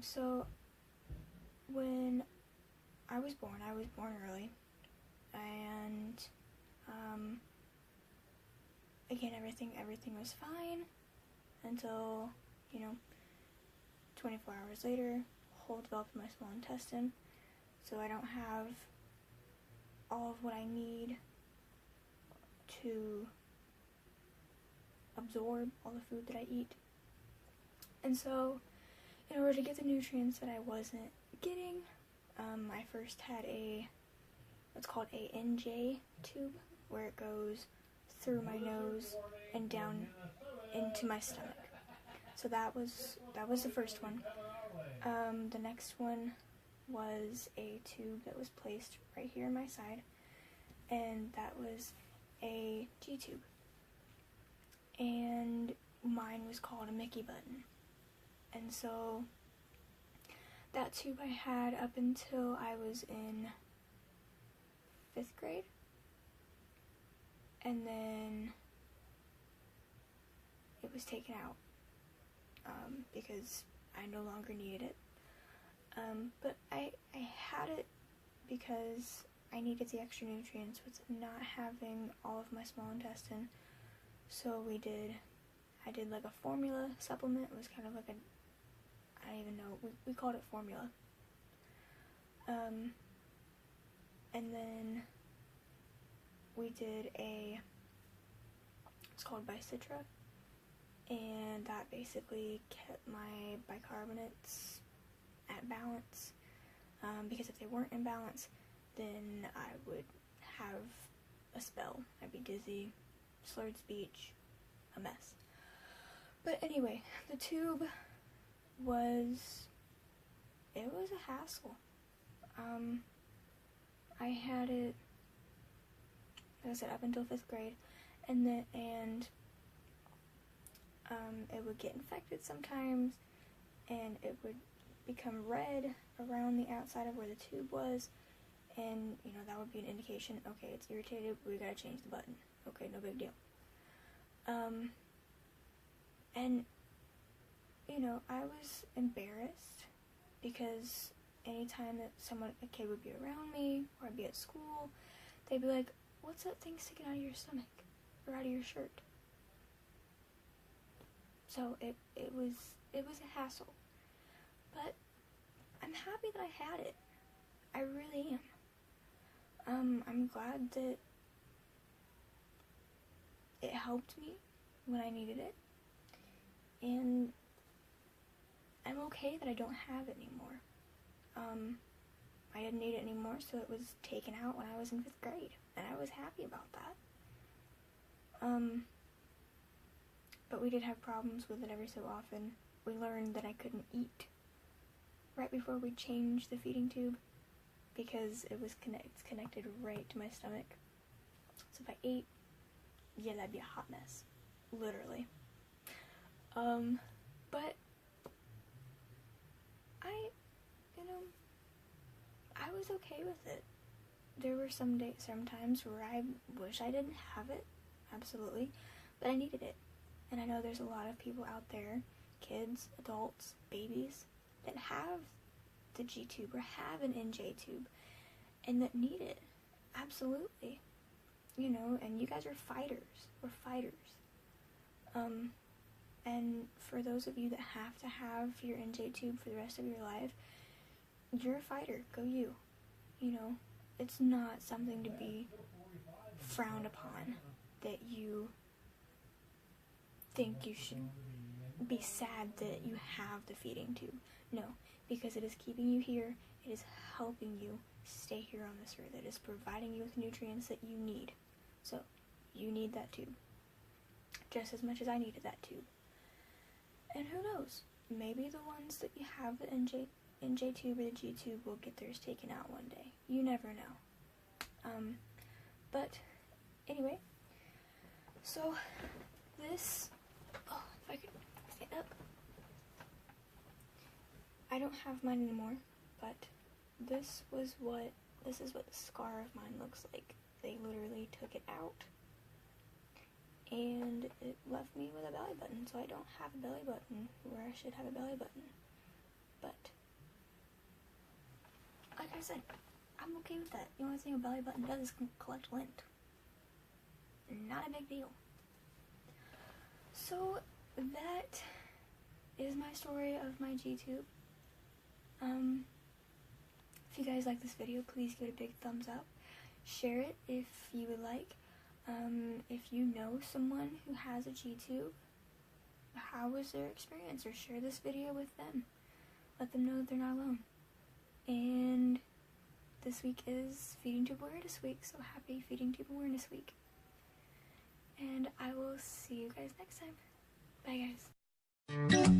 So when I was born early, and again, everything was fine until, 24 hours later, hole developed in my small intestine, so I don't have all of what I need to absorb all the food that I eat. And so, in order to get the nutrients that I wasn't getting, I first had what's called a NJ tube, where it goes through my nose and down into my stomach. So that was the first one. The next one was a tube that was placed right here in my side, and that was a G tube. And mine was called a Mickey button. And so that tube I had up until I was in 5th grade. And then it was taken out because I no longer needed it. But I had it because I needed the extra nutrients with not having all of my small intestine. So I did like a formula supplement. It was kind of like I don't even know, we called it formula. And then we did it's called Bicitra, and that basically kept my bicarbonates at balance, because if they weren't in balance, then I would have a spell. I'd be dizzy, slurred speech, a mess. But anyway, the tube was a hassle. I had it, like I said, up until 5th grade, and it would get infected sometimes, and it would become red around the outside of where the tube was, and that would be an indication, okay, it's irritated, we gotta change the button. Okay, no big deal. And I was embarrassed because anytime that a kid would be around me, or I'd be at school, they'd be like, what's that thing sticking out of your stomach or out of your shirt? So it was a hassle, but I'm happy that I had it. I really am. I'm glad that it helped me when I needed it, and I'm okay that I don't have it anymore. I didn't need it anymore, so it was taken out when I was in 5th grade, and I was happy about that. But we did have problems with it every so often. We learned that I couldn't eat right before we changed the feeding tube, because it's connected right to my stomach. So if I ate, yeah, that'd be a hot mess, literally. But I was okay with it. There were sometimes where I wish I didn't have it, absolutely, but I needed it. And I know there's a lot of people out there, kids, adults, babies, that have the G tube or have an NJ tube, and that need it, absolutely. And you guys are fighters. We're fighters. And for those of you that have to have your NJ tube for the rest of your life, you're a fighter. Go you. It's not something to be frowned upon, that you think you should be sad that you have the feeding tube. No, because it is keeping you here. It is helping you stay here on this earth. It is providing you with nutrients that you need. So, you need that tube just as much as I needed that tube. And who knows, maybe the ones that you have the NJ tube or the G tube will get theirs taken out one day. You never know. But anyway, so this, if I could stand up. I don't have mine anymore, but this is what the scar of mine looks like. They literally took it out, and it left me with a belly button, so I don't have a belly button where I should have a belly button. But I said, I'm okay with that. The only thing a belly button does is collect lint. Not a big deal. So that is my story of my G-tube. If you guys like this video, please give it a big thumbs up. Share it if you would like. If you know someone who has a G-tube, how was their experience? Or share this video with them. Let them know that they're not alone. And this week is Feeding Tube Awareness Week, so happy Feeding Tube Awareness Week. And I will see you guys next time. Bye, guys.